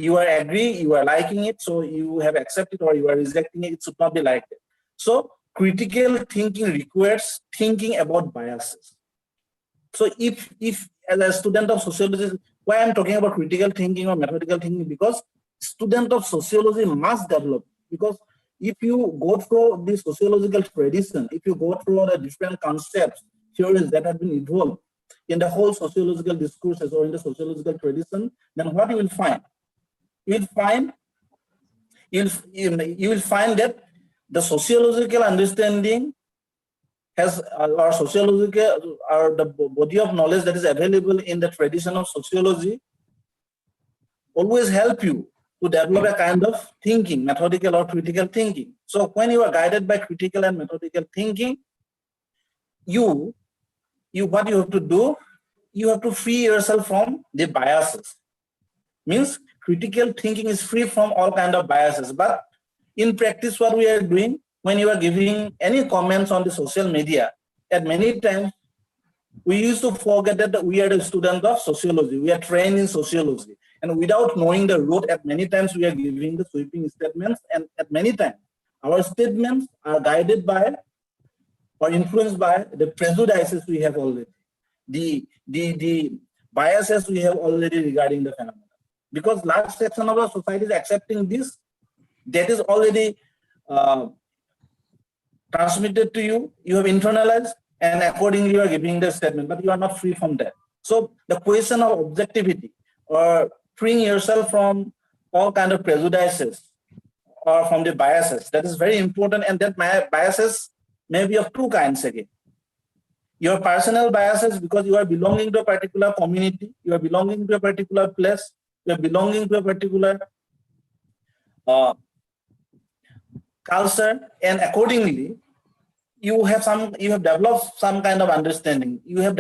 You are agree, you are liking it, so you have accepted, or you are rejecting it. It should not be like that. So critical thinking requires thinking about biases. So if as a student of sociology, why I'm talking about critical thinking or methodical thinking, because student of sociology must develop. Because if you go through the sociological tradition, if you go through the different concepts, theories that have been evolved in the whole sociological discourses or in the sociological tradition, then what you will find? You will find that the sociological understanding has, or sociological, or the body of knowledge that is available in the tradition of sociology always help you to develop a kind of thinking, methodical or critical thinking. So when you are guided by critical and methodical thinking, what you have to do, you have to free yourself from the biases. Means critical thinking is free from all kind of biases. But in practice, what we are doing, when you are giving any comments on the social media, at many times we used to forget that we are the student of sociology. We are trained in sociology. And without knowing the root, at many times we are giving the sweeping statements. And at many times, our statements are guided by or influenced by the prejudices we have already, the biases we have already regarding the phenomenon. Because large section of the society is accepting this, that is already transmitted to you, you have internalized, and accordingly you are giving the statement, but you are not free from that. So the question of objectivity, or freeing yourself from all kind of prejudices or from the biases, that is very important. And that biases may be of two kinds again. Your personal biases, because you are belonging to a particular community, you are belonging to a particular place, you are belonging to a particular culture, and accordingly you have developed some kind of understanding, you have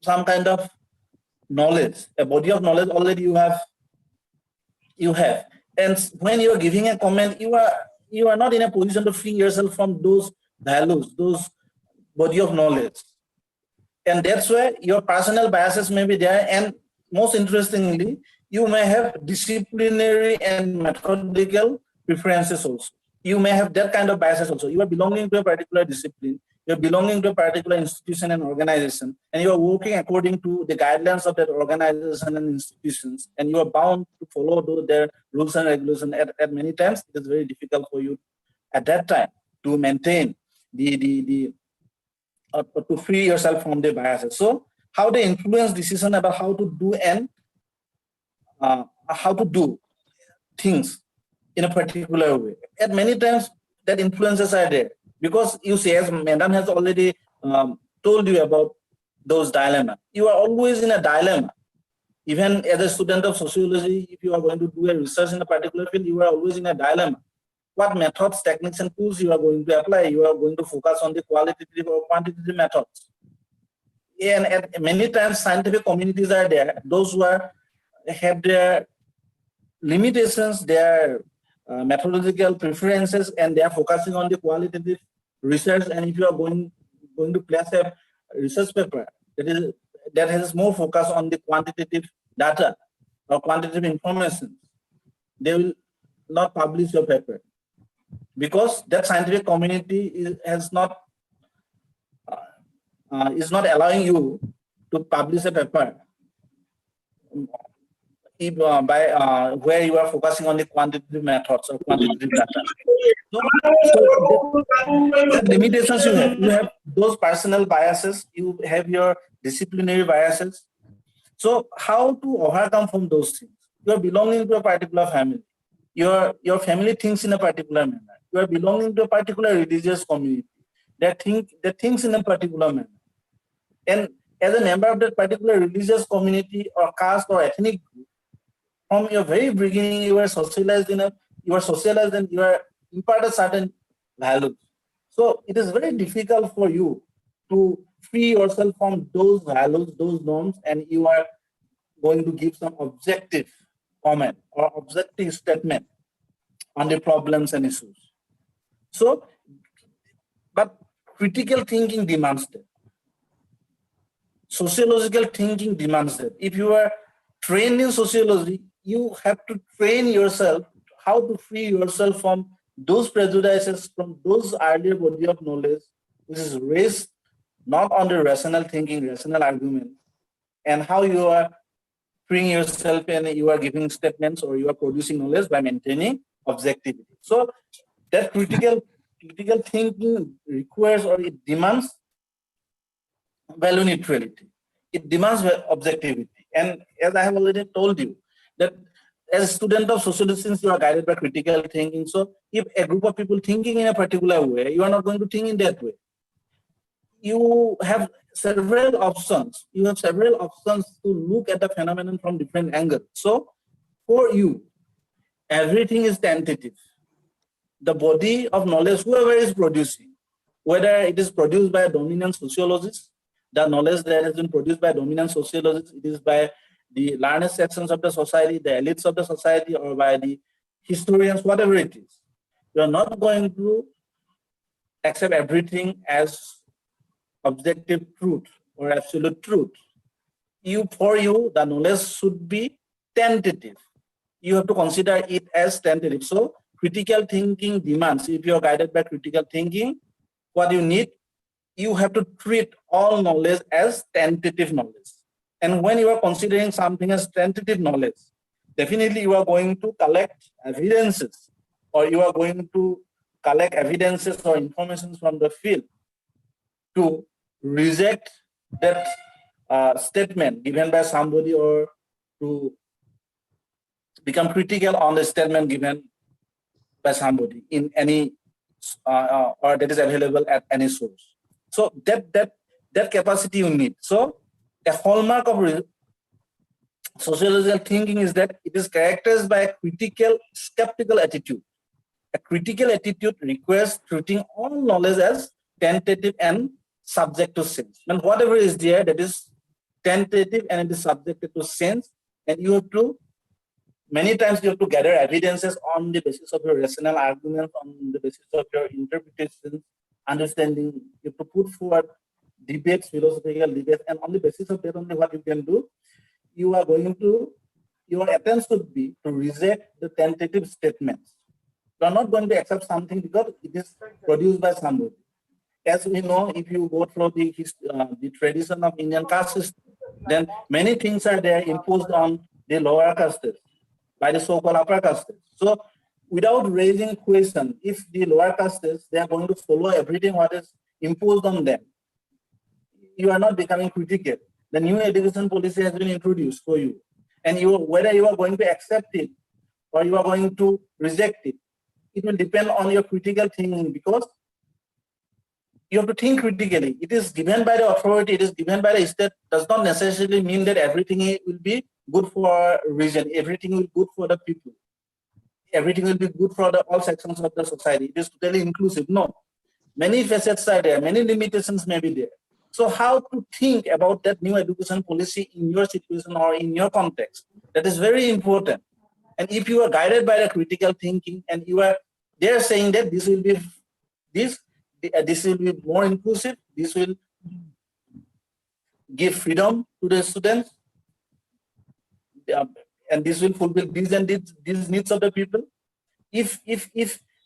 some kind of knowledge, a body of knowledge already you have. And when you are giving a comment, you are not in a position to free yourself from those values, those body of knowledge. And that's why your personal biases may be there. And most interestingly, you may have disciplinary and methodical preferences also. You may have that kind of biases also. You are belonging to a particular discipline, you're belonging to a particular institution and organization, and you are working according to the guidelines of that organization and institutions, and you are bound to follow their rules and regulations. At many times, it is very difficult for you at that time to maintain to free yourself from the biases. So how they influence decision about how to do and how to do things in a particular way. At many times, that influences are there, because you see, as Madam has already told you about those dilemmas. You are always in a dilemma. Even as a student of sociology, if you are going to do a research in a particular field, you are always in a dilemma. What methods, techniques, and tools you are going to apply? You are going to focus on the qualitative or quantitative methods. And at many times, scientific communities are there. Those who have their limitations, their methodological preferences, and they are focusing on the qualitative research. And if you are going to place a research paper that has more focus on the quantitative data or quantitative information, they will not publish your paper, because that scientific community is not allowing you to publish a paper where you are focusing on the quantitative methods or quantitative data. So the limitations you have those personal biases, you have your disciplinary biases. So how to overcome from those things? You are belonging to a particular family. Your family thinks in a particular manner. You are belonging to a particular religious community that thinks in a particular manner. And as a member of that particular religious community or caste or ethnic group, from your very beginning, you are socialized and you are imparted certain values. So it is very difficult for you to free yourself from those values, those norms, and you are going to give some objective comment or objective statement on the problems and issues. So, but critical thinking demands that. Sociological thinking demands that. If you are trained in sociology, you have to train yourself how to free yourself from those prejudices, from those earlier body of knowledge, which is raised not on the rational thinking, rational argument, and how you are freeing yourself and you are giving statements or you are producing knowledge by maintaining objectivity. So that critical thinking requires or it demands value neutrality. It demands objectivity. And as I have already told you, that as a student of sociology, since you are guided by critical thinking, so if a group of people thinking in a particular way, you are not going to think in that way. You have several options. You have several options to look at the phenomenon from different angles. So for you, everything is tentative. The body of knowledge, whoever is producing, whether it is produced by a dominant sociologist, the knowledge that has been produced by dominant sociologists, it is by the learned sections of the society, the elites of the society, or by the historians, whatever it is. You are not going to accept everything as objective truth or absolute truth. For you, the knowledge should be tentative. You have to consider it as tentative. So critical thinking demands, if you are guided by critical thinking, what you need, you have to treat all knowledge as tentative knowledge. And when you are considering something as tentative knowledge, definitely you are going to collect evidences, or you are going to collect evidences or information from the field to reject that statement given by somebody, or to become critical on the statement given by somebody in any or that is available at any source. So that capacity you need. So a hallmark of sociological thinking is that it is characterized by a critical, skeptical attitude. A critical attitude requires treating all knowledge as tentative and subject to sense. And whatever is there that is tentative and it is subjected to sense, and you have to, many times you have to gather evidences on the basis of your rational argument, on the basis of your interpretation, understanding. You have to put forward debates, philosophical debates, and on the basis of that only what you can do, you are going to, your attempts should be to reject the tentative statements. You are not going to accept something because it is produced by somebody. As we know, if you go through the tradition of Indian caste system, then many things are there imposed on the lower castes by the so-called upper castes. So without raising question, if the lower castes, they are going to follow everything what is imposed on them, you are not becoming critical. The new education policy has been introduced for you. And whether you are going to accept it or you are going to reject it, it will depend on your critical thinking, because you have to think critically. It is given by the authority, it is given by the state, does not necessarily mean that everything will be good for a region, everything will be good for the people, everything will be good for all sections of the society. It is totally inclusive. No. Many facets are there, many limitations may be there. So how to think about that new education policy in your situation or in your context, that is very important. And if you are guided by the critical thinking and you are there saying that this will be this will be more inclusive, this will give freedom to the students, and this will fulfill these and these needs of the people. If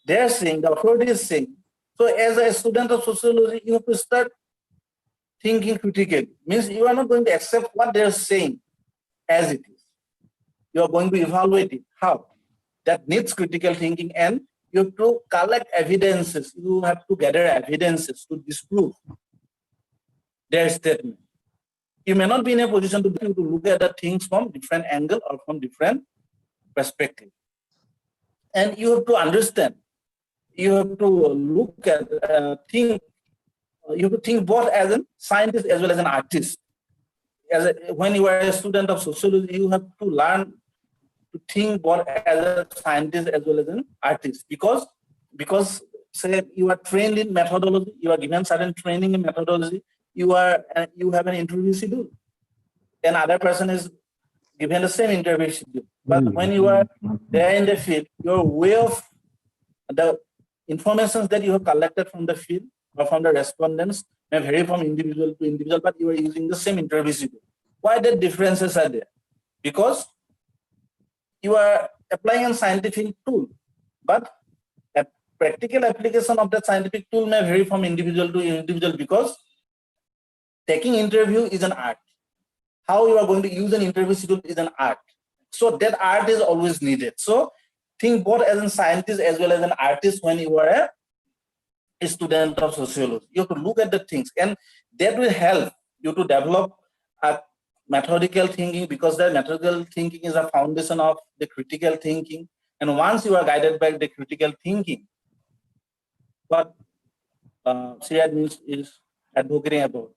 they are saying, the authority is saying, so as a student of sociology, you have to start thinking critically. Means you are not going to accept what they are saying as it is. You are going to evaluate it. How? That needs critical thinking, and you have to collect evidences. You have to gather evidences to disprove their statement. You may not be in a position to look at the things from different angle or from different perspective. And you have to understand. You have to look at think. You have to think both as a scientist as well as an artist. When you are a student of sociology, you have to learn to think both as a scientist as well as an artist, because say you are trained in methodology, you are given certain training in methodology, you have an interview schedule, and other person is given the same interview schedule. But when you are there in the field, your way of the information that you have collected from the field or from the respondents may vary from individual to individual, but you are using the same interview schedule. Why the differences are there? because you are applying a scientific tool, but a practical application of that scientific tool may vary from individual to individual, because taking interview is an art. How you are going to use an interview schedule is an art. So that art is always needed. So think both as a scientist as well as an artist when you are a student of sociology. You have to look at the things, and that will help you to develop a methodical thinking, because the methodical thinking is a foundation of the critical thinking. And once you are guided by the critical thinking, what Syriad means is advocating about,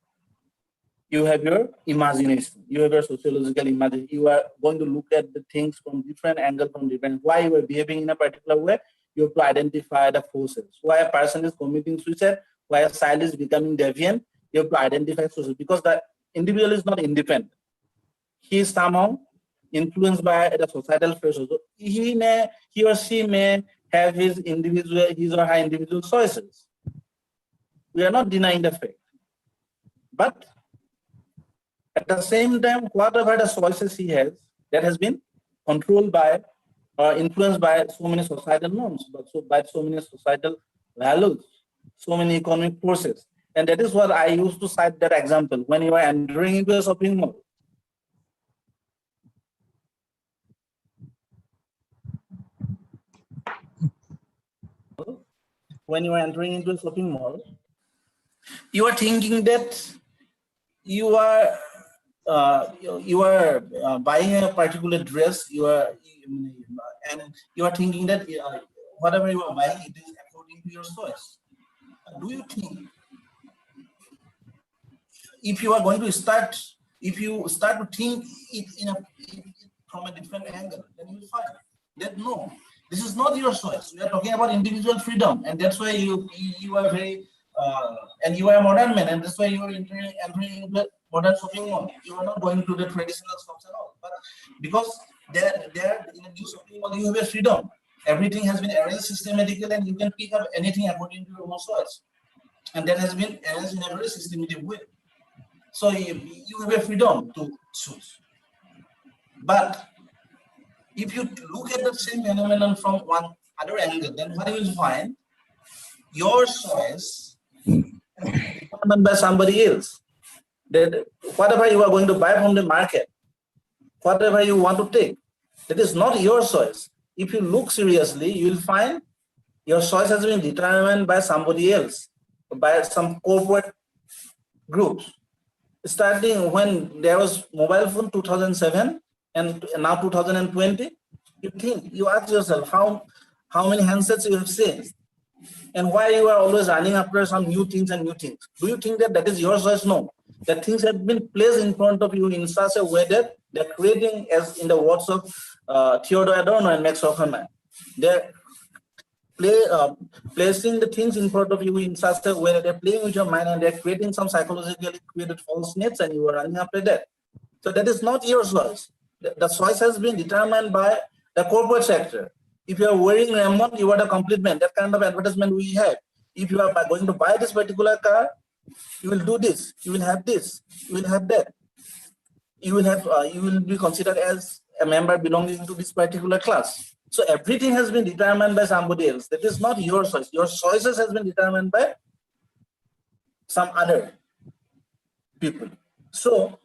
you have your imagination, you have your sociological imagination. You are going to look at the things from different angles, from different, why you are behaving in a particular way. You have to identify the forces. Why a person is committing suicide, why a child is becoming deviant, you have to identify sources, because the individual is not independent. He is somehow influenced by the societal pressures. So he or she may have his or her individual choices. We are not denying the fact. But at the same time, whatever the choices he has, that has been controlled by or influenced by so many societal norms, but by so many societal values, so many economic forces. And that is what I used to cite that example. When you are entering into a shopping mall, you are thinking that you are buying a particular dress. And you are thinking that whatever you are buying, it is according to your choice. Do you think, if you are going to start, if you start to think it from a different angle, then you will find that no, this is not your choice. We are talking about individual freedom, and that's why you are very and you are a modern man, and that's why you are entering the modern shopping mall. You are not going to the traditional shops at all, but because there in a new shopping mall you have a freedom. Everything has been arranged systematically, and you can pick up anything according to your own choice, and that has been arranged in a very systematic way. So you have a freedom to choose. But if you look at the same phenomenon from one other angle, then what you will find, your choice is determined by somebody else. That whatever you are going to buy from the market, whatever you want to take, that is not your choice. If you look seriously, you will find your choice has been determined by somebody else, by some corporate groups. Starting when there was mobile phone 2007 and now 2020, you ask yourself how many handsets you have seen, and why you are always running after some new things and new things. Do you think that is your choice? No. That things have been placed in front of you in such a way that they're creating, as in the words of Theodore Adorno and Max Hoffman, they're placing the things in front of you in such a way that they're playing with your mind, and they're creating some psychologically created false needs, and you are running after that. So that is not your choice. The choice has been determined by the corporate sector. If you are wearing Raymond, you are the complete man. That kind of advertisement we have. If you are going to buy this particular car, you will do this, you will have this, you will have that. You will be considered as a member belonging to this particular class. So everything has been determined by somebody else. That is not your choice. Your choices has been determined by some other people. So,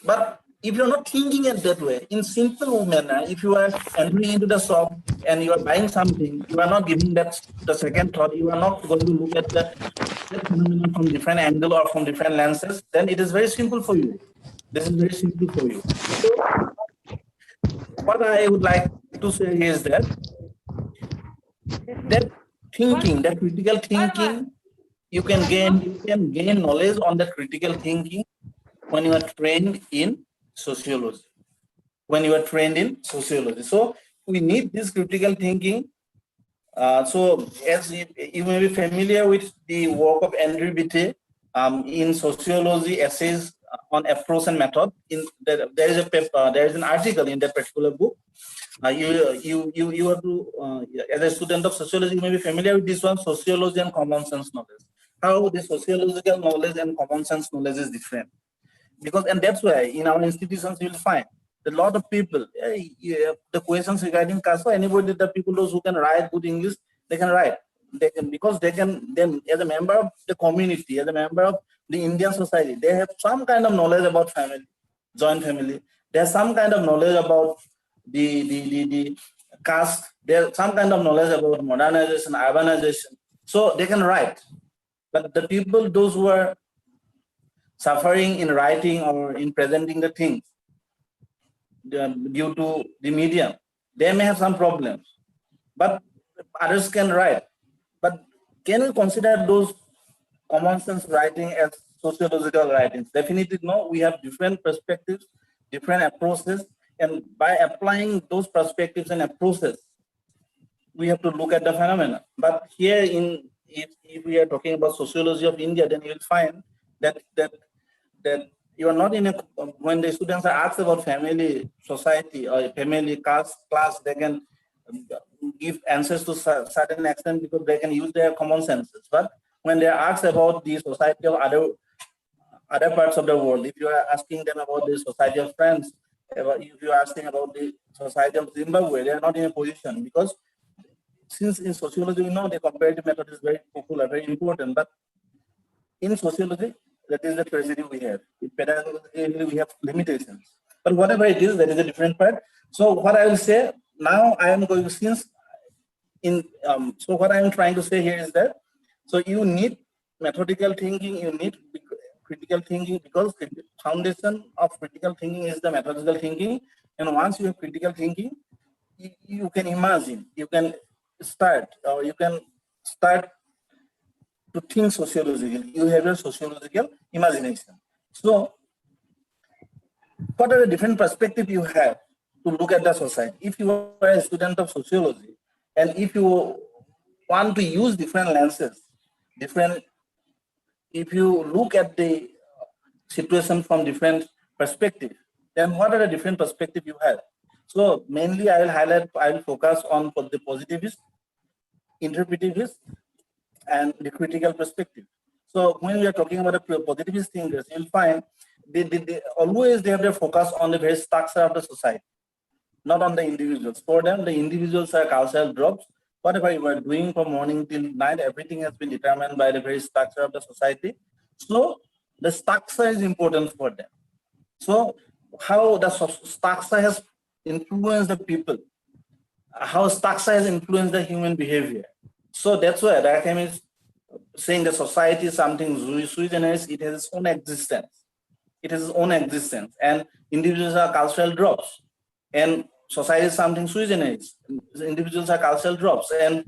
but if you're not thinking it that way, in simple manner, if you are entering into the shop and you are buying something, you are not giving that the second thought, you are not going to look at the phenomenon from different angle or from different lenses, then it is very simple for you. This is very simple for you. So, what I would like to say is that thinking, that critical thinking, you can gain knowledge on that critical thinking when you are trained in sociology. So we need this critical thinking. So as you may be familiar with the work of Andrew Bitte in Sociology Essays on Approach and Method. There is a paper, there is an article in that particular book. You have to, as a student of sociology, you may be familiar with this one, sociology and common sense knowledge. How the sociological knowledge and common sense knowledge is different. Because, and that's why in our institutions you will find A lot of people, the questions regarding caste, so anybody, the people those who can write good English, they can write. They can, because they can then, as a member of the community, as a member of the Indian society, they have some kind of knowledge about family, joint family. There's some kind of knowledge about the caste. There's some kind of knowledge about modernization, urbanization. So they can write. But the people, those who are suffering in writing or in presenting the things due to the medium, they may have some problems. But others can write. But can we consider those common sense writing as sociological writings? Definitely no. We have different perspectives, different approaches, and by applying those perspectives and approaches, we have to look at the phenomena. But here, if we are talking about sociology of India, then you will find that you are not in a, when the students are asked about family, society, or family, caste, class, they can give answers to certain extent because they can use their common senses. But when they are asked about the society of other parts of the world, if you are asking them about the society of France, if you are asking about the society of Zimbabwe, they are not in a position, because since in sociology we know the comparative method is very popular, very important, but in sociology, that is the tragedy we have. In pedagogy, we have limitations. But whatever it is, that is a different part. So what I will say now, I am going, since in so what I am trying to say here is that, so you need methodical thinking, you need critical thinking, because the foundation of critical thinking is the methodological thinking. And once you have critical thinking, you can imagine, you can start to think sociologically. You have a sociological imagination. So what are the different perspectives you have to look at the society? If you are a student of sociology, and if you want to use different lenses, if you look at the situation from different perspectives, then what are the different perspectives you have? So mainly I will focus on the positivist, interpretivist, and the critical perspective. So when we are talking about the positivist thinkers, you'll find they always have their focus on the very structure of the society, not on the individuals. For them, the individuals are cultural drops. Whatever you are doing from morning till night, everything has been determined by the very structure of the society. So the structure is important for them. So how the structure has influenced the people, how structure has influenced the human behavior. So that's why Durkheim is saying that society is something sui generis. It has its own existence. It has its own existence, and individuals are cultural drops. And society is something sui generis. Individuals are cultural drops, and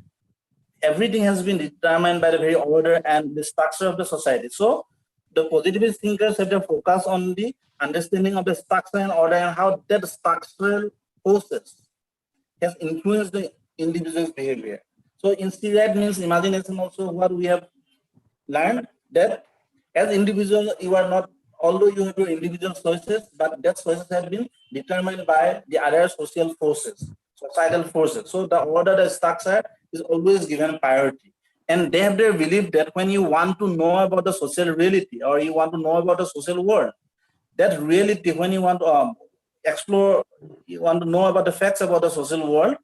everything has been determined by the very order and the structure of the society. So the positivist thinkers have to focus on the understanding of the structure and order, and how that structural process has influenced the individual's behavior. So instead means imagination also, what we have learned, that as individual you are not, although you have your individual choices, but that choices have been determined by the other social forces, societal forces. So the order, the structure is always given priority. And they have their belief that when you want to know about the social reality, or you want to know about the social world, that reality, when you want to explore, you want to know about the facts about the social world,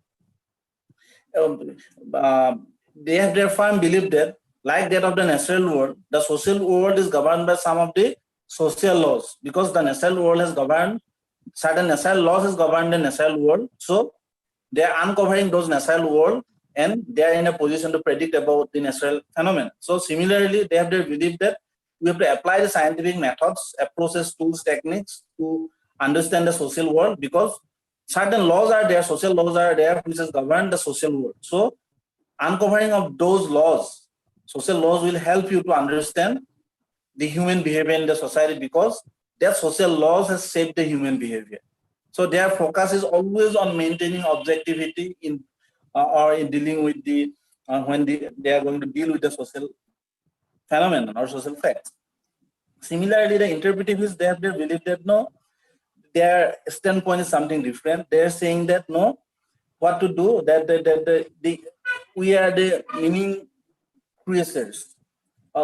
they have their firm belief that, like that of the natural world, the social world is governed by some of the social laws, because the natural world has governed, certain natural laws has governed the natural world. So they are uncovering those natural world, and they are in a position to predict about the natural phenomena. So similarly, they have their belief that we have to apply the scientific methods, approaches, tools, techniques to understand the social world, because certain laws are there, social laws are there, which has governed the social world. So uncovering of those laws, social laws, will help you to understand the human behavior in the society, because their social laws has shaped the human behavior. So their focus is always on maintaining objectivity in or in dealing with the when they are going to deal with the social phenomenon or social facts. Similarly, the interpretivists, they have their belief that no, their standpoint is something different. They're saying that no, what to do, that we are the meaning creators.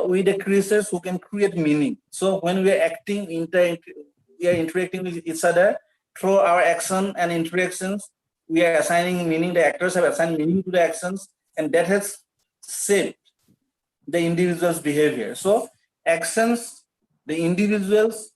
We the creators who can create meaning. So when we are acting, we are interacting with each other, through our action and interactions, we are assigning meaning, the actors have assigned meaning to the actions, and that has shaped the individual's behavior. So actions, the individual's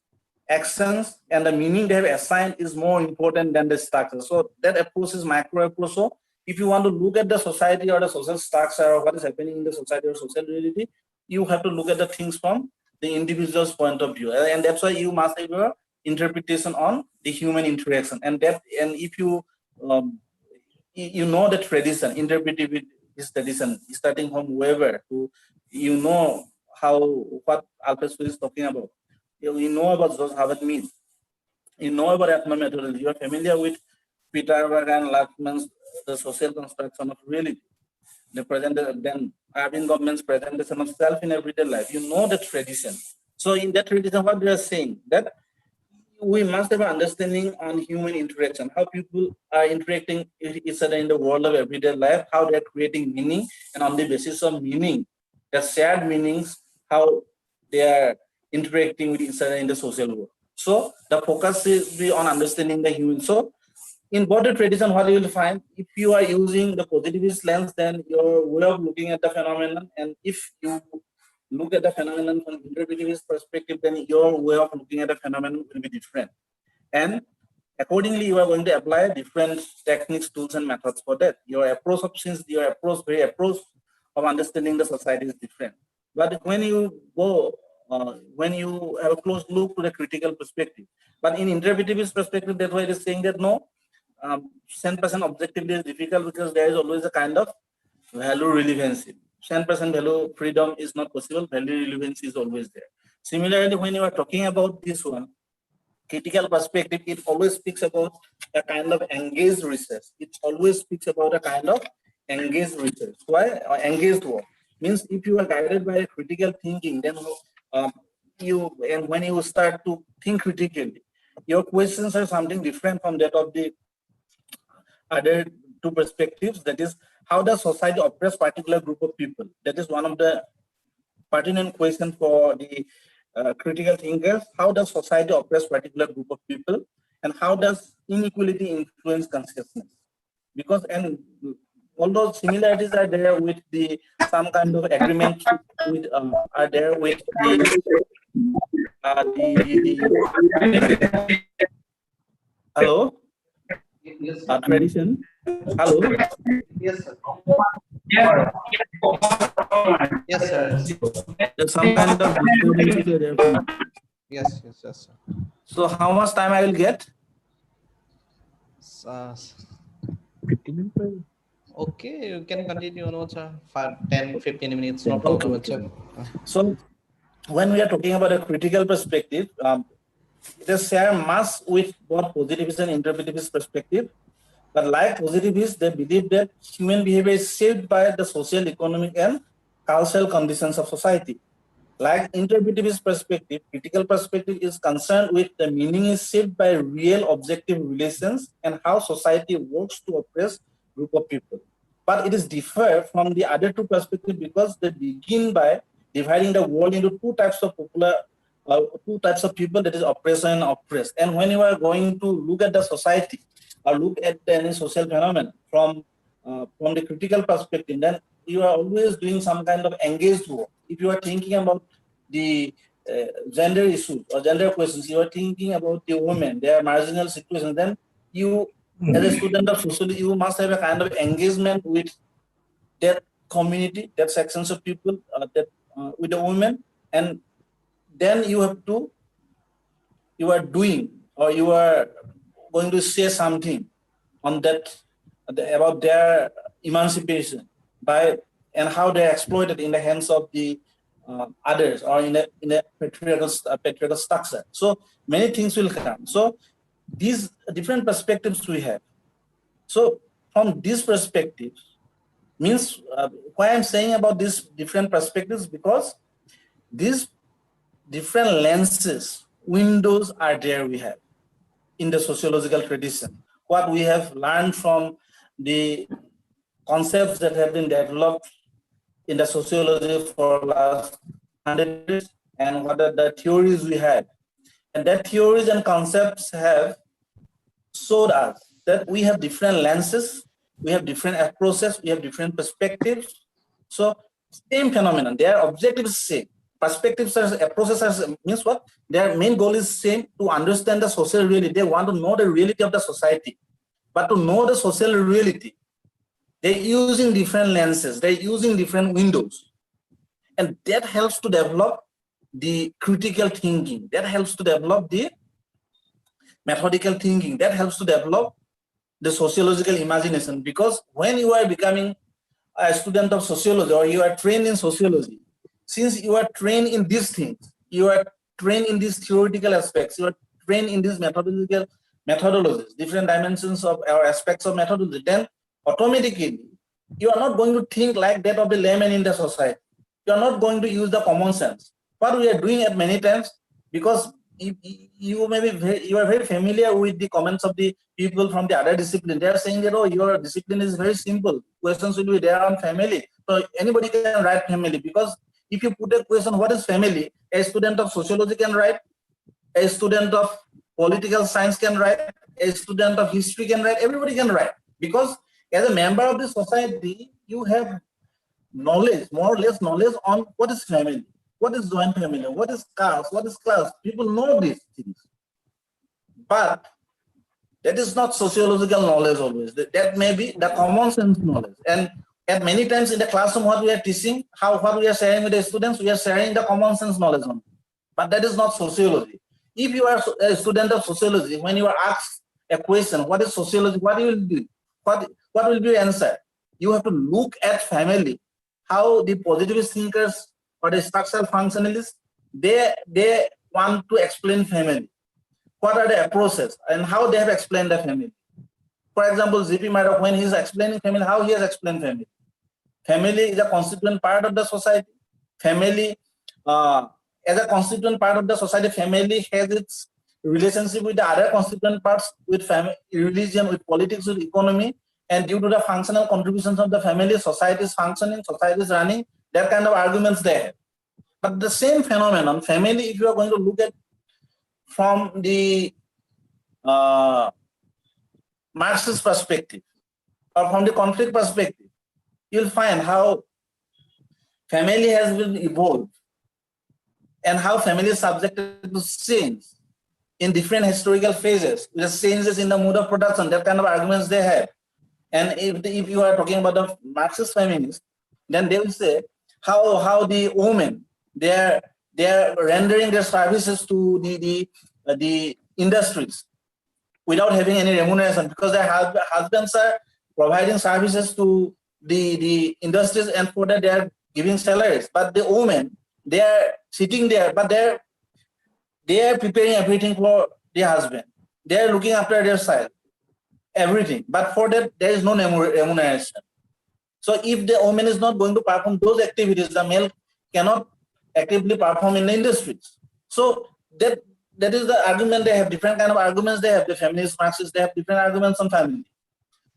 actions and the meaning they have assigned is more important than the structure. So that approach is macro approach. So if you want to look at the society or the social structure or what is happening in the society or social reality, you have to look at the things from the individual's point of view. And that's why you must have your interpretation on the human interaction. And if you you know the tradition, interpretive is tradition, starting from Weber to, you know what Alfred is talking about. You know about those Harvard myths. You know about Atma methodology. You are familiar with Peter and Lachman's the social construction of reality. The then Irving Goffman's presentation of self in everyday life. You know the tradition. So in that tradition, what they are saying that we must have an understanding on human interaction, how people are interacting with each other in the world of everyday life, how they're creating meaning, and on the basis of meaning, the shared meanings, how they are interacting with each other in the social world. So the focus is be on understanding the human. So in broader tradition, what you will find, if you are using the positivist lens, then your way of looking at the phenomenon, and if you look at the phenomenon from interpretivist perspective, then your way of looking at the phenomenon will be different. And accordingly, you are going to apply different techniques, tools, and methods for that. Your approach of understanding the society is different. But when you go, when you have a close look to the critical perspective, but in interpretivist perspective, that's why it is saying that no, 100% objectivity is difficult because there is always a kind of value relevancy. 100% value freedom is not possible, value relevancy is always there. Similarly, when you are talking about this one, critical perspective, it always speaks about a kind of engaged research. It always speaks about a kind of engaged research. Why? Engaged work means if you are guided by critical thinking, then when you start to think critically, your questions are something different from that of the other two perspectives. That is, how does society oppress particular group of people? That is one of the pertinent questions for the critical thinkers. How does society oppress particular group of people, and how does inequality influence consciousness? Because and although similarities are there with the some kind of agreement with are there with the hello. Tradition. Hello. Yes, sir. Yeah. Yes, sir. There's some kind of disturbance there. Yes, sir. So how much time I will get? 15 minutes. Okay, you can continue on, sir. 10-15 minutes, no problem. Okay. So when we are talking about a critical perspective, it is share much with both positivist and interpretivist perspective. But like positivists, they believe that human behavior is shaped by the social, economic, and cultural conditions of society. Like interpretivist perspective, critical perspective is concerned with the meaning is shaped by real objective relations and how society works to oppress group of people. But it is different from the other two perspectives because they begin by dividing the world into two types of people, that is oppressor and oppressed. And when you are going to look at the society or look at any social phenomenon from the critical perspective, then you are always doing some kind of engaged work. If you are thinking about the gender issues or gender questions, you are thinking about the women, their marginal situation, then you, as a student of sociology, you must have a kind of engagement with that community, that sections of people, with the women, and then you are doing, or you are going to say something on that about their emancipation and how they're exploited in the hands of the others or in a patriarchal structure. So many things will come. So these different perspectives we have. So from this perspective means why I'm saying about these different perspectives, because these different lenses, windows are there we have in the sociological tradition. What we have learned from the concepts that have been developed in the sociology for last 100 years, and what are the theories we had. And that theories and concepts have showed us that we have different lenses, we have different approaches, we have different perspectives. So same phenomenon, their objectives same. Perspectives are approaches are means what? Their main goal is same, to understand the social reality. They want to know the reality of the society. But to know the social reality, they're using different lenses, they're using different windows. And that helps to develop the critical thinking, that helps to develop the methodical thinking, that helps to develop the sociological imagination. Because when you are becoming a student of sociology, or you are trained in sociology, since you are trained in these things, you are trained in these theoretical aspects, you are trained in these methodological methodologies, different dimensions of our aspects of methodology, then automatically you are not going to think like that of the layman in the society. You are not going to use the common sense. What we are doing at many times, because you are very familiar with the comments of the people from the other discipline. They are saying that, oh, your discipline is very simple. Questions will be there on family. So anybody can write family, because if you put a question, what is family? A student of sociology can write, a student of political science can write, a student of history can write, everybody can write. Because as a member of the society, you have knowledge, more or less knowledge on what is family, what is joint family, what is caste, what is class. People know these things. But that is not sociological knowledge always. That may be the common sense knowledge. And at many times in the classroom, what we are teaching, what we are sharing with the students, we are sharing the common sense knowledge on. But that is not sociology. If you are a student of sociology, when you are asked a question, what is sociology, what you will do? What will be your answer? You have to look at family, how the positivist thinkers or the structural functionalists, they want to explain family. What are the approaches and how they have explained the family? For example, G.P. Maddock, when he is explaining family, how he has explained family. Family is a constituent part of the society. Family, as a constituent part of the society, family has its relationship with the other constituent parts, with family, religion, with politics, with economy. And due to the functional contributions of the family, society is functioning, society is running, that kind of arguments they have. But the same phenomenon, family, if you are going to look at from the Marxist perspective or from the conflict perspective, you'll find how family has been evolved and how family is subjected to change in different historical phases, with changes in the mode of production, that kind of arguments they have. And if you are talking about the Marxist feminists, then they will say how the women, they are rendering their services to the industries without having any remuneration, because their husbands are providing services to the industries, and for that they are giving salaries. But the women, they are sitting there, but they are preparing everything for the husband. They are looking after their child, everything. But for that, there is no remuneration. So if the woman is not going to perform those activities, the male cannot actively perform in the industries. So that is the argument they have, different kind of arguments they have. The feminist Marxists, they have different arguments on family.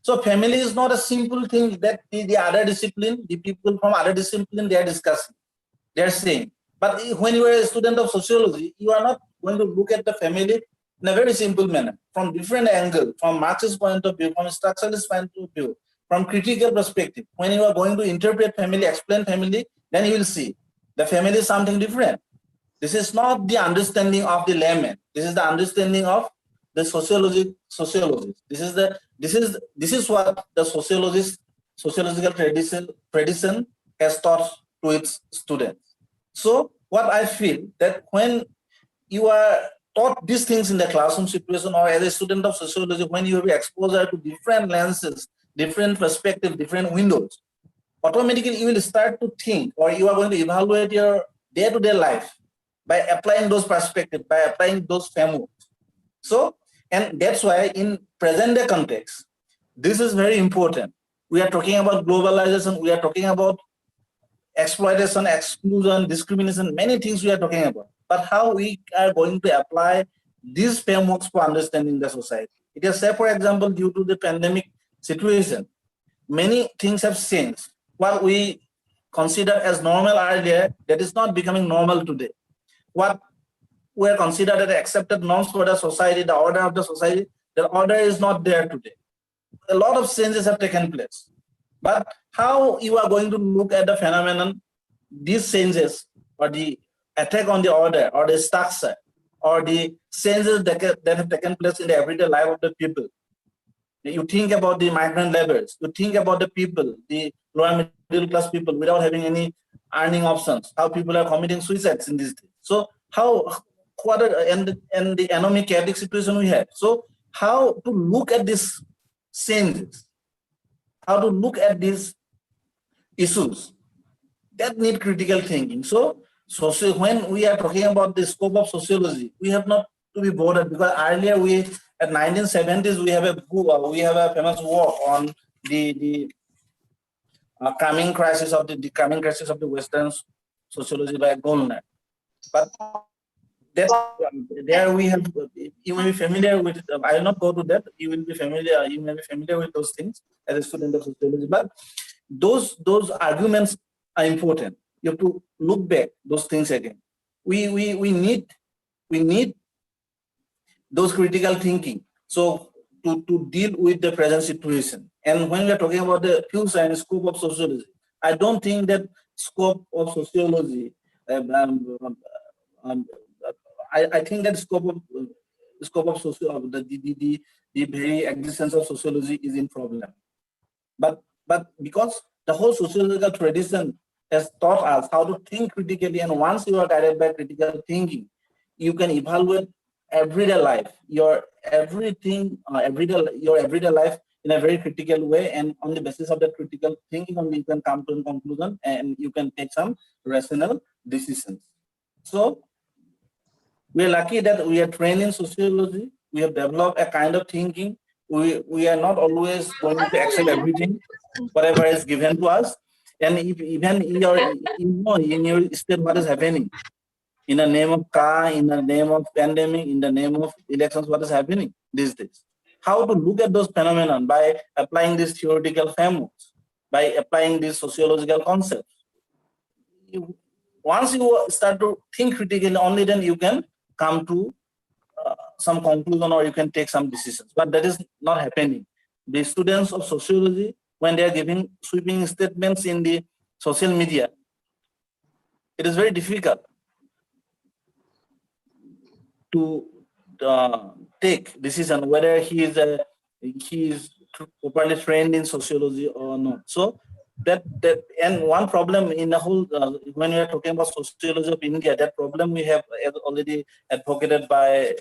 So family is not a simple thing that the other discipline, the people from other discipline, they are discussing, they are saying. But when you are a student of sociology, you are not going to look at the family in a very simple manner, from different angles, from Marxist point of view, from structuralist point of view, from critical perspective. When you are going to interpret family, explain family, then you will see the family is something different. This is not the understanding of the layman. This is the understanding of the sociologists. This is what the sociological tradition has taught to its students. So what I feel, that when you are taught these things in the classroom situation, or as a student of sociology, when you have exposure to different lenses, different perspectives, different windows, automatically you will start to think, or you are going to evaluate your day-to-day life by applying those perspectives, by applying those frameworks. So, and that's why in present day context, this is very important. We are talking about globalization, we are talking about exploitation, exclusion, discrimination, many things we are talking about. But how we are going to apply these frameworks for understanding the society? It is, say, for example, due to the pandemic situation, many things have changed. What we considered as normal earlier, that is not becoming normal today. What were considered as accepted norms for the society, the order of the society, The order is not there today. A lot of changes have taken place. But how you are going to look at the phenomenon, these changes or the attack on the order or the structure or the changes that have taken place in the everyday life of the people. You think about the migrant laborers, you think about the people, the lower middle class people without having any earning options, how people are committing suicides in these days. So and the economic chaotic situation we have. So how to look at these changes, how to look at these issues that need critical thinking. So when we are talking about the scope of sociology, we have not to be bothered, because earlier at 1970s we have a famous work on the coming crisis of the Western sociology by Goldner. But there we have, you may be familiar with, I will not go to that, you may be familiar with those things as a student of sociology, but those arguments are important. You have to look back those things again. We need those critical thinking. So to deal with the present situation. And when we are talking about the future and scope of sociology, I don't think that scope of sociology, I think that scope of the very existence of sociology is in problem. But because the whole sociological tradition has taught us how to think critically, and once you are guided by critical thinking, you can evaluate everyday life, your everyday life in a very critical way, and on the basis of that critical thinking only you can come to a conclusion and you can take some rational decisions. So we are lucky that we are trained in sociology. We have developed a kind of thinking. We are not always going to accept everything, whatever is given to us. And even in your state, what is happening? In the name of car, in the name of pandemic, in the name of elections, what is happening these days? How to look at those phenomena by applying these theoretical frameworks, by applying these sociological concepts. Once you start to think critically, only then you can come to some conclusion or you can take some decisions. But that is not happening. The students of sociology, when they are giving sweeping statements in the social media, it is very difficult to take decision whether he is properly trained in sociology or not. So that and one problem in the whole when we are talking about sociology of India, that problem we have already advocated by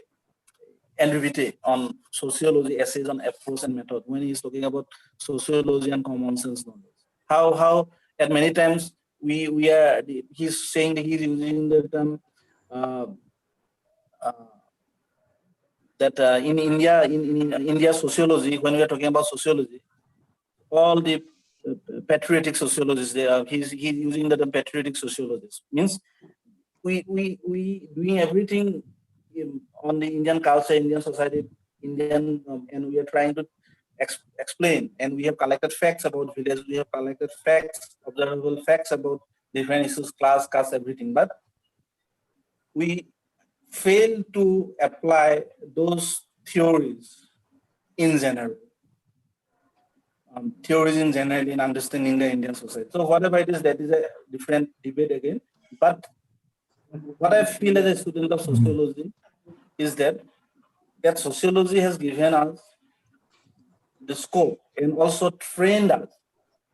Andrew Witte on sociology essays on approach and method, when he is talking about sociology and common sense knowledge. How at many times he's saying that he's using the term that in India, in India sociology, when we are talking about sociology, all the patriotic sociologists, he's using the term patriotic sociologists. Means we doing everything on the Indian culture, Indian society, and we are trying to explain, and we have collected facts about village, we have collected facts, observable facts about different issues, class, caste, everything, but we fail to apply those theories in general. Theories in general in understanding the Indian society. So whatever it is, that is a different debate again. But what I feel as a student of sociology is that sociology has given us the scope and also trained us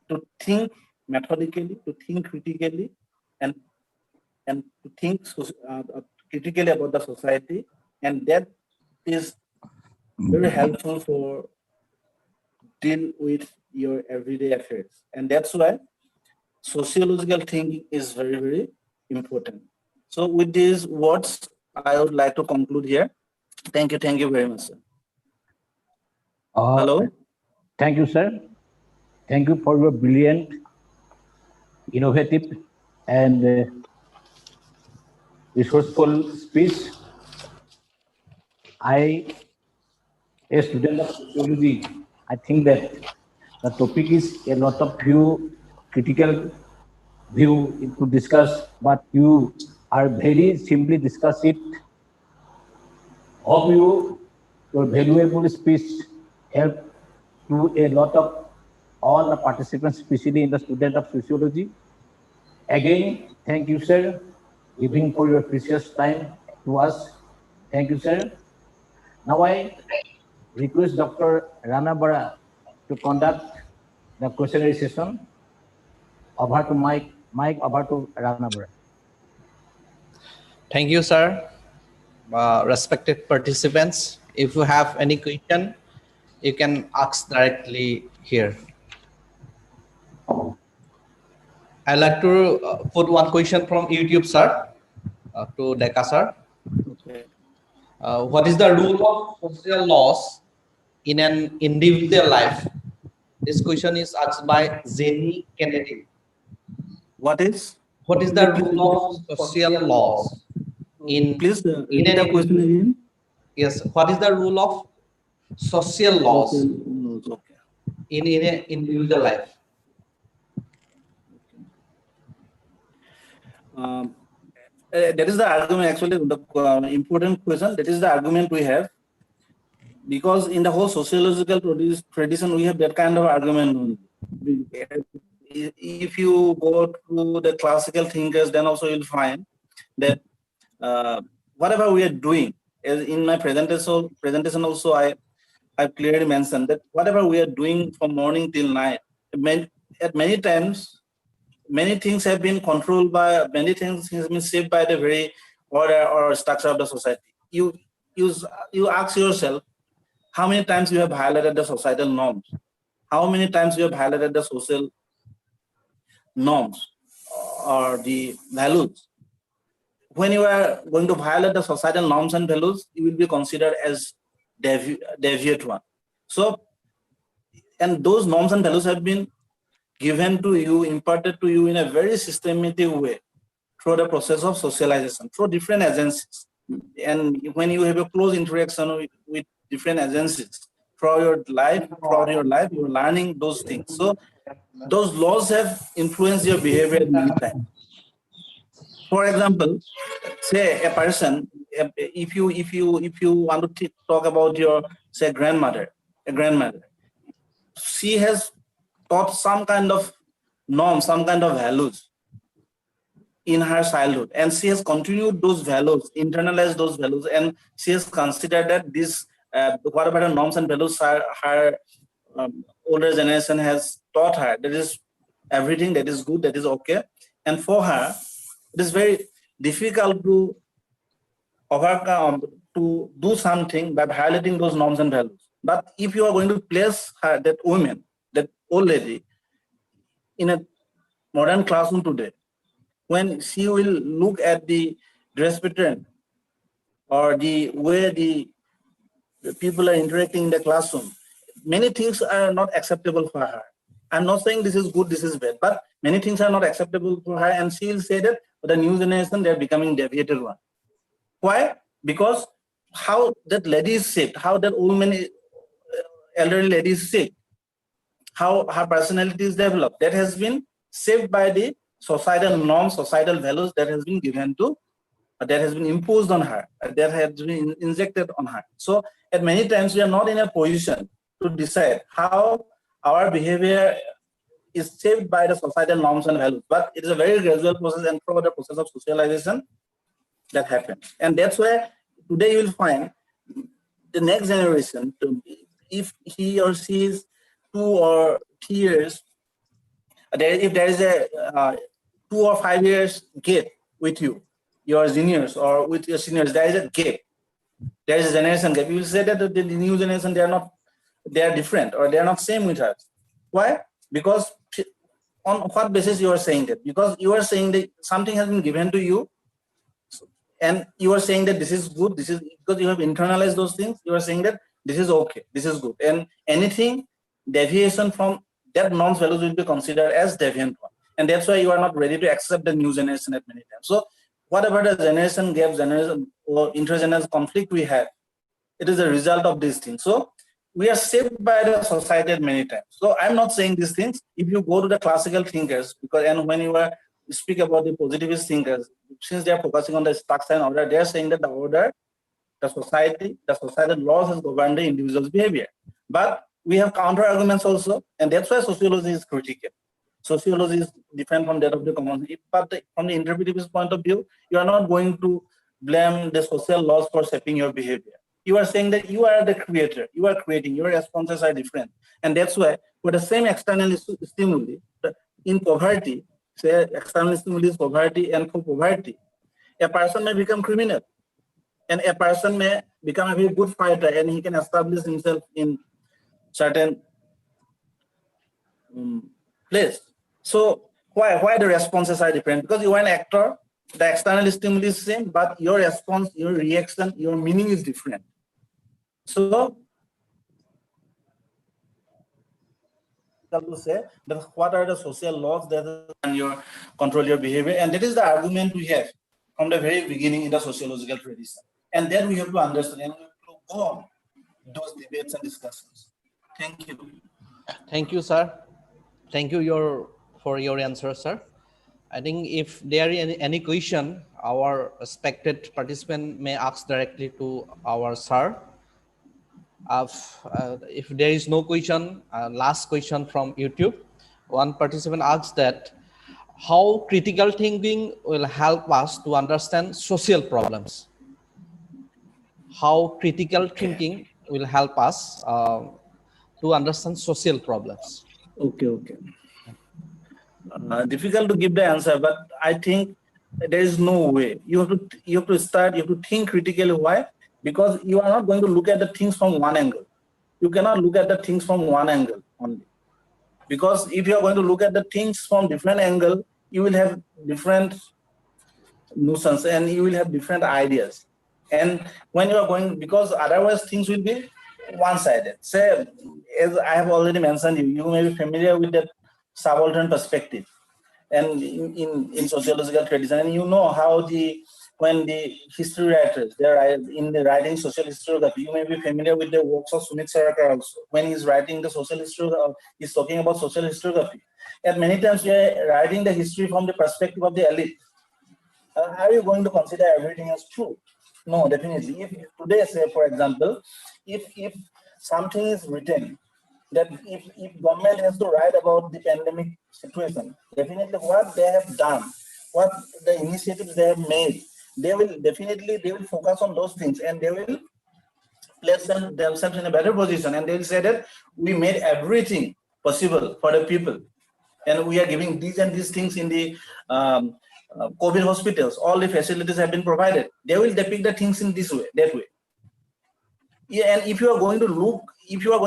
to think methodically, to think critically, and to think critically about the society, and that is very helpful for deal with your everyday affairs. And that's why sociological thinking is very, very important. So with these words, I would like to conclude here. Thank you very much, sir. Hello. Thank you, sir. Thank you for your brilliant, innovative, and resourceful speech. A student of sociology, I think that the topic is a lot of critical view to discuss, but you are very simply discuss it. Hope you Your valuable speech helped to a lot of all the participants, especially in the student of sociology. Again, thank you, sir, giving for your precious time to us. Thank you, sir. Now I request Dr. Rana Bara to conduct the questionnaire session. Over to Mike, over to Rana Bara. Thank you, sir. Respected participants, if you have any question, you can ask directly here. I'd like to put one question from YouTube, sir, to Deka, sir. Okay. What is the role of social laws in an individual life? This question is asked by Jenny Kennedy. What is? What is the role of social laws in Please in repeat the an question again. yes? What is the role of social laws Okay. in an individual life? That is the argument, actually, the important question. That is the argument we have. Because in the whole sociological tradition, we have that kind of argument only. If you go to the classical thinkers, then also you'll find that whatever we are doing, as in my presentation also, I clearly mentioned that whatever we are doing from morning till night, at many times, many things have been controlled by, many things have been shaped by the very order or structure of the society. You ask yourself, how many times you have violated the societal norms? How many times you have violated the social norms or the values? When you are going to violate the societal norms and values, you will be considered as deviant one. So, and those norms and values have been given to you, imparted to you in a very systematic way through the process of socialization, through different agencies. And when you have a close interaction with different agencies throughout your life, you're learning those things. So those laws have influenced your behavior many times. For example, say a person, if you want to talk about your, say, grandmother, she has taught some kind of norm, some kind of values in her childhood, and she has continued those values, internalized those values, and she has considered that this whatever the norms and values her older generation has taught her, that is everything, that is good, that is okay. And for her, it is very difficult to overcome, to do something by violating those norms and values. But if you are going to place her, that woman, that old lady, in a modern classroom today, when she will look at the dress pattern or the way the people are interacting in the classroom, many things are not acceptable for her. I'm not saying this is good, this is bad, but many things are not acceptable for her, and she will say that the new generation, they're becoming deviated one. Why? Because how that lady is shaped, how that woman, elderly lady is shaped, how her personality is developed, that has been shaped by the societal norms, societal values that has been given to, that has been imposed on her, that has been injected on her. So at many times we are not in a position to decide how our behavior is shaped by the societal norms and values, but it is a very gradual process and through the process of socialization that happens. And that's why today you will find the next generation, if he or she is 2 or 3 years, if there is a 2 or 5 years gap with you, your juniors or with your seniors, there is a gap. There is a generation gap. You will say that the new generation, they are different or they are not same with us. Why? Because on what basis you are saying that? Because you are saying that something has been given to you, and you are saying that this is good, this is because you have internalized those things. You are saying that this is okay, this is good, and anything deviation from that norms values will be considered as deviant one. And that's why you are not ready to accept the new generation at many times. So whatever the generation gap, generation or intergenerational conflict we have, it is a result of these things. So we are shaped by the society at many times. So I'm not saying these things. If you go to the classical thinkers, because and when you speak about the positivist thinkers, since they are focusing on the structure and order, they are saying that the order the societal laws has governed the individual's behavior. But we have counter arguments also, and that's why sociology is critical. Sociology is different from that of the common. But from the interpretivist point of view, you are not going to blame the social laws for shaping your behavior. You are saying that you are the creator, you are creating, your responses are different. And that's why for the same external stimuli, in poverty, say external stimuli is poverty, and for poverty, a person may become criminal, and a person may become a very good fighter, and he can establish himself in certain place. So why the responses are different? Because you are an actor, the external stimuli is the same, but your response, your reaction, your meaning is different. So to say that what are the social laws that control your behavior, and that is the argument we have from the very beginning in the sociological tradition, and then we have to understand and we have to go on those debates and discussions. Thank you. Thank you, sir. Thank you for your answer, sir. I think if there is any question, our respected participant may ask directly to our sir. If there is no question, last question from YouTube. One participant asks that how critical thinking will help us to understand social problems. How critical thinking will help us to understand social problems. Okay. Difficult to give the answer, but I think there is no way. You have to think critically. Why? Because you are not going to look at the things from one angle. You cannot look at the things from one angle only. Because if you are going to look at the things from different angle, you will have different notions and you will have different ideas. And when you are going, because otherwise things will be one-sided. Say, as I have already mentioned, you may be familiar with that subaltern perspective, and in sociological tradition, and you know how when the history writers, they are in the writing social historiography, you may be familiar with the works of Sumit Sarakar also. When he's writing the social history, he's talking about social historiography. And many times we are writing the history from the perspective of the elite. Are you going to consider everything as true? No, definitely. If today, say for example, if something is written that if government has to write about the pandemic situation, definitely what they have done, what the initiatives they have made, they will focus on those things, and they will place themselves in a better position, and they will say that we made everything possible for the people, and we are giving these and these things in the COVID hospitals. All the facilities have been provided. They will depict the things in this way, that way. Yeah, and if you are going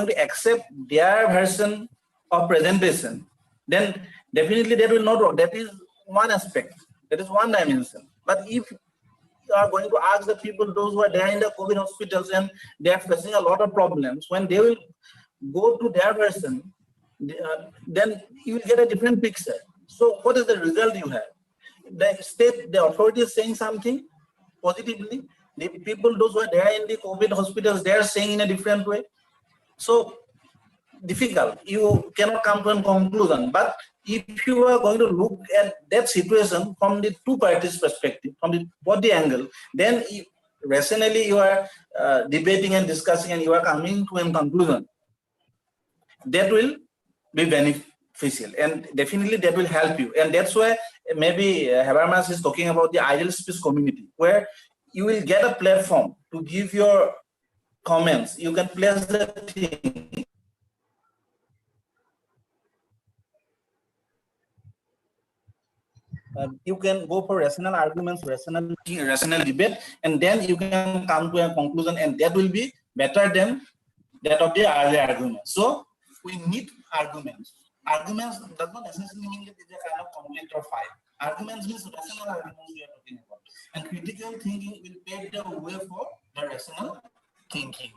to accept their version of presentation, then definitely that will not work. That is one aspect. That is one dimension. But if you are going to ask the people, those who are there in the COVID hospitals and they are facing a lot of problems, when they will go to their version, then you will get a different picture. So what is the result you have? The authority is saying something positively. The people, those who are there in the COVID hospitals, they are saying in a different way. So difficult. You cannot come to a conclusion. But if you are going to look at that situation from the two parties' perspective, from the body angle, then rationally you are debating and discussing, and you are coming to a conclusion. That will be beneficial, and definitely that will help you. And that's why maybe Habermas is talking about the ideal speech community, where you will get a platform to give your comments. You can place the thing. You can go for rational arguments, rational debate, and then you can come to a conclusion, and that will be better than that of the earlier arguments. So we need arguments. Arguments does not necessarily mean that it's a kind of conflict or fight. Arguments means rational arguments we are talking about. And critical thinking will pave the way for the rational thinking.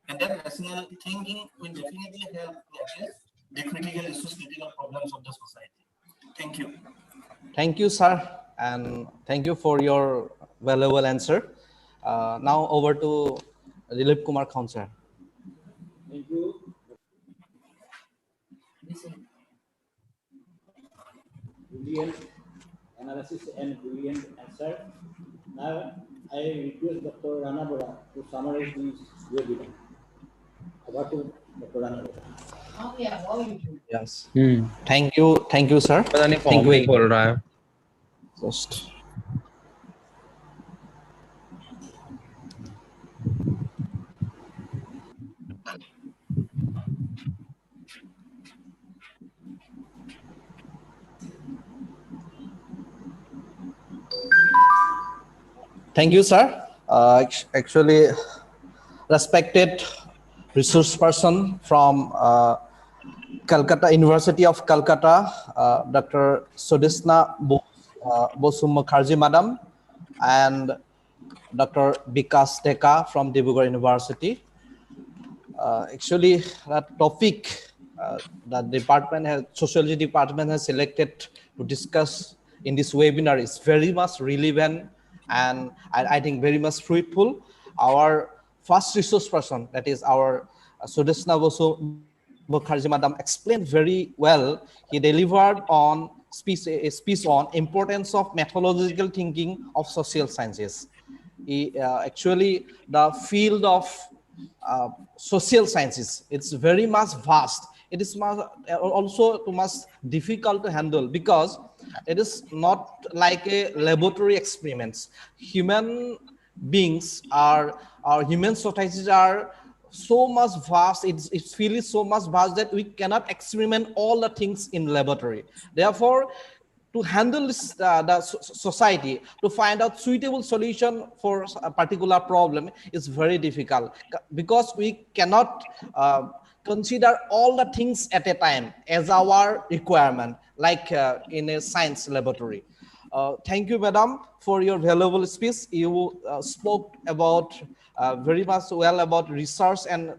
And that rational thinking will definitely help to address the critical issues, critical problems of the society. Thank you. Thank you, sir. And thank you for your valuable answer. Now over to Dilip Kumar Khan, sir. Thank you. Brilliant analysis and brilliant answer. Now I request Dr. Ranabora to summarize this webinar. Over to Dr. Ranabora. Yes. Thank you, sir. पता नहीं Thank form you नहीं again. खोल रहा है. Just. Thank you, sir. Actually, respected resource person from Calcutta, University of Calcutta, Dr. Sudesna Bosu Mukherjee, madam, and Dr. Vikas Deka from Dibrugarh University. Actually, that topic that sociology department has selected to discuss in this webinar is very much relevant and I think very much fruitful. Our first resource person, that is our Sudesna Bosu Mukherjee madam, explained very well. He delivered on a speech on importance of methodological thinking of social sciences. Actually, the field of social sciences, it's very much vast. It is also too much difficult to handle because it is not like a laboratory experiments. Human beings are, our human societies are so much vast, its field is so much vast that we cannot experiment all the things in laboratory. Therefore, to handle this, the society, to find out suitable solution for a particular problem is very difficult because we cannot consider all the things at a time as our requirement, like in a science laboratory. Thank you, madam, for your valuable speech. You spoke about very much well about research and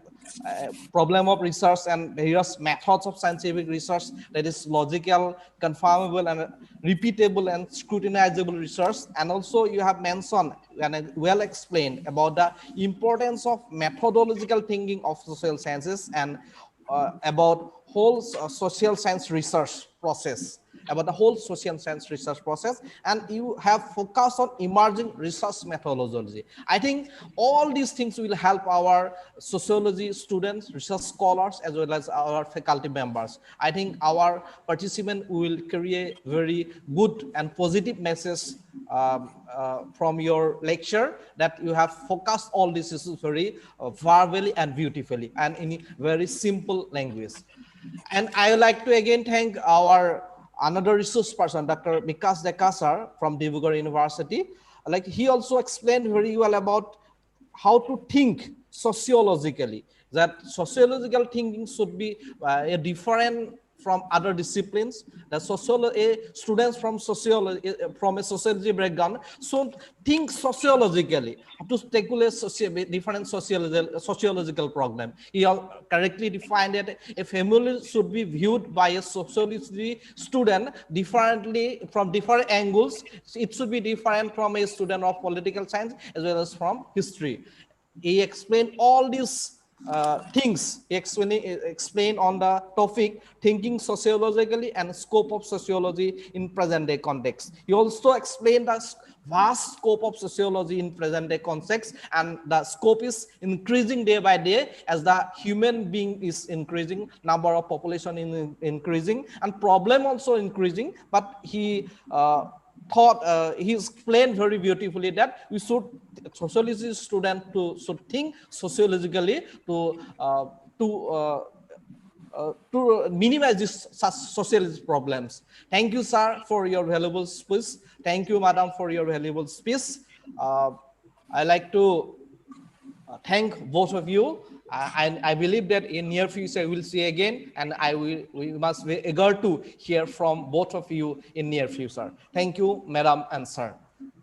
problem of research and various methods of scientific research, that is logical, confirmable, and repeatable and scrutinizable research. And also you have mentioned and well explained about the importance of methodological thinking of social sciences and about whole social science research process, about the whole social science research process, and you have focused on emerging research methodology. I think all these things will help our sociology students, research scholars, as well as our faculty members. I think our participant will carry a very good and positive message from your lecture, that you have focused all these issues very verbally and beautifully and in very simple language. And I would like to again thank our another resource person, Dr. Vikas Deka sir from Dibrugarh University. Like he also explained very well about how to think sociologically, that sociological thinking should be a different from other disciplines. The students from sociology, from a sociology background, should think sociologically to tackle a different sociological problem. He correctly defined that a family should be viewed by a sociology student differently from different angles. It should be different from a student of political science as well as from history. He explained all these things. He explained on the topic thinking sociologically and scope of sociology in present day context. He also explained the vast scope of sociology in present day context, and the scope is increasing day by day as the human being is increasing, number of population in increasing, and problem also increasing. But he he explained very beautifully that we should, sociology student should think sociologically to minimize these social problems. Thank you, sir, for your valuable speech. Thank you, madam, for your valuable speech. I like to thank both of you. I believe that in near future we'll see again, and we must be eager to hear from both of you in near future. Thank you, madam and sir.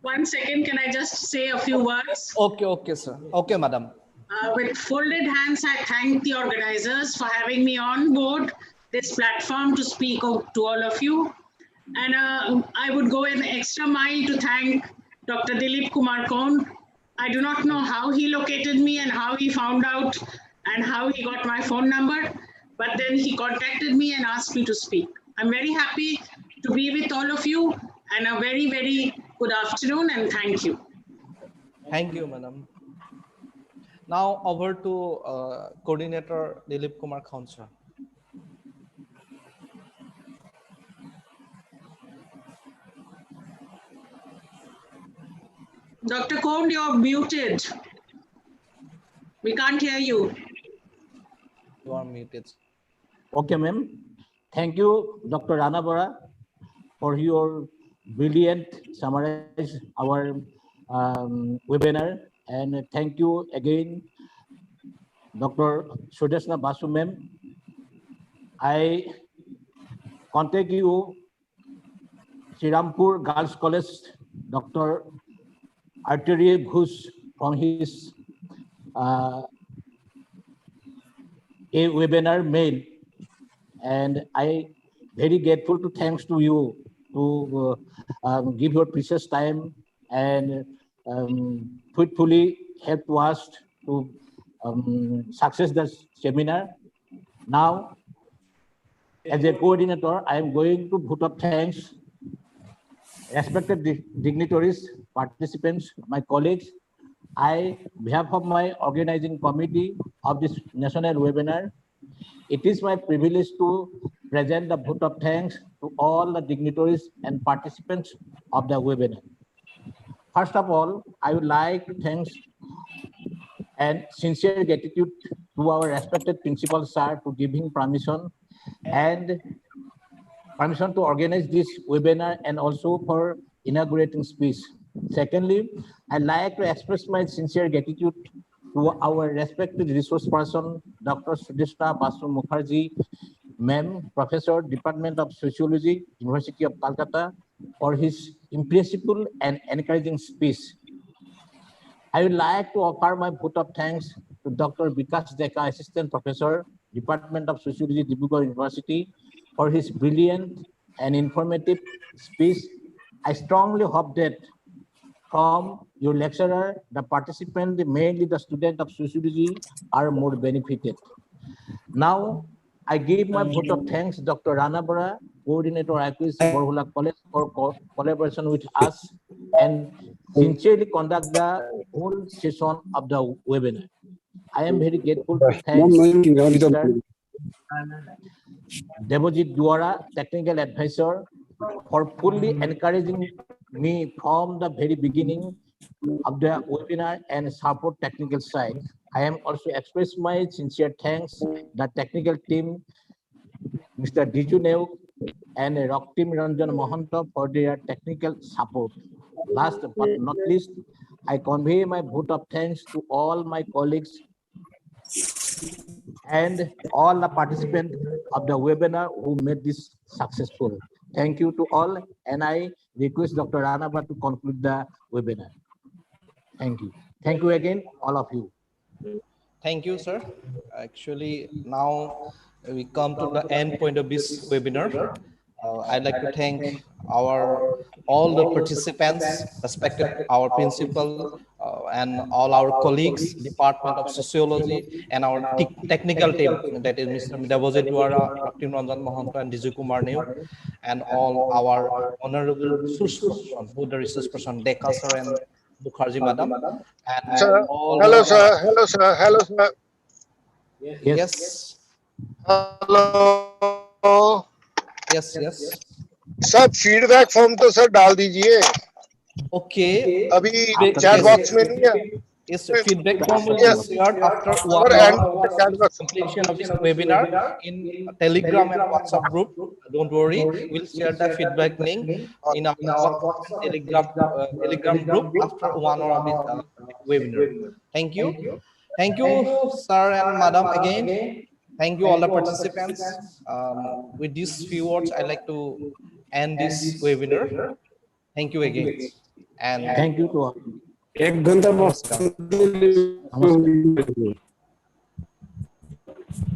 1 second, can I just say a few words? Okay, sir. Okay, madam. With folded hands, I thank the organizers for having me on board this platform to speak to all of you. And I would go an extra mile to thank Dr. Dilip Kumar Kaun. I do not know how he located me and how he found out and how he got my phone number, but then he contacted me and asked me to speak. I'm very happy to be with all of you, and a very, very good afternoon, and thank you. Thank you, madam. Now over to coordinator Dilip Kumar Khaunsa. Dr. Kond, you're muted. We can't hear you. You are muted. Okay, ma'am. Thank you, Dr. Rana Bora, for your brilliant summarize our webinar. And thank you again, Dr. Sudeshna Basu, ma'am. I contact you, Srirampur Girls College, Dr. Artery Ghosh from his a webinar mail, and I very grateful to thanks to you to give your precious time and fruitfully help us to success the seminar. Now, as a coordinator, I am going to put up thanks, respected dignitaries, participants, my colleagues. I, on behalf of my organizing committee of this national webinar, it is my privilege to present the vote of thanks to all the dignitaries and participants of the webinar. First of all, I would like to thank and sincere gratitude to our respected principal sir to giving permission to organize this webinar and also for inaugurating speech. Secondly, I'd like to express my sincere gratitude to our respected resource person, Dr. Sudeshna Basu Mukherjee, Ma'am, Professor, Department of Sociology, University of Calcutta, for his impressive and encouraging speech. I would like to offer my vote of thanks to Dr. Vikas Deka, Assistant Professor, Department of Sociology, Dibrugarh University, for his brilliant and informative speech. I strongly hope that from your lecturer, the participant, mainly the student of sociology, are more benefited. Now, I give my vote of thanks to Dr. Rana Bora, coordinator IQAC Borholla College, for collaboration with us and sincerely conduct the whole session of the webinar. I am very grateful to thank Mr. Devojit Duara, technical advisor, for fully encouraging me from the very beginning of the webinar and support technical side. I am also express my sincere thanks the technical team, Mr. Diju Neuk and Raktim Ranjan Mahanta for their technical support. Last but not least, I convey my vote of thanks to all my colleagues and all the participants of the webinar who made this successful. Thank you to all, and I request Dr. Ranaba to conclude the webinar. Thank you. Thank you again, all of you. Thank you, sir. Actually, now we come to the end point of this webinar. I'd like to thank all the participants, respected our principal, and all our colleagues, Department of Sociology, and our technical team, that is Mr. Devojit Duara, Raktim Ranjan Mahanta, and Diju Kumar Neuk, and all our honorable resource person, who the resource person, Deka sir and Mukherjee madam, and Sir. all Hello, the, sir. Hello, sir. Hello, sir. yes, Hello. yes. Sir feedback form तो sir डाल दीजिए Okay. अभी chat box में नहीं है Yes, feedback form will Yes. be shared after 1 Sir, hour and the chat of box. completion of this webinar in Telegram and WhatsApp group. Don't worry, we'll share the feedback link in our WhatsApp and Telegram group after 1 hour of this webinar. Thank you. Thank you, sir and madam, again. Thank you, all the participants. With these few words, I'd like to end this webinar. Thank you again. And Thank you to all. एक घंटा नमस्कार. Namaskar.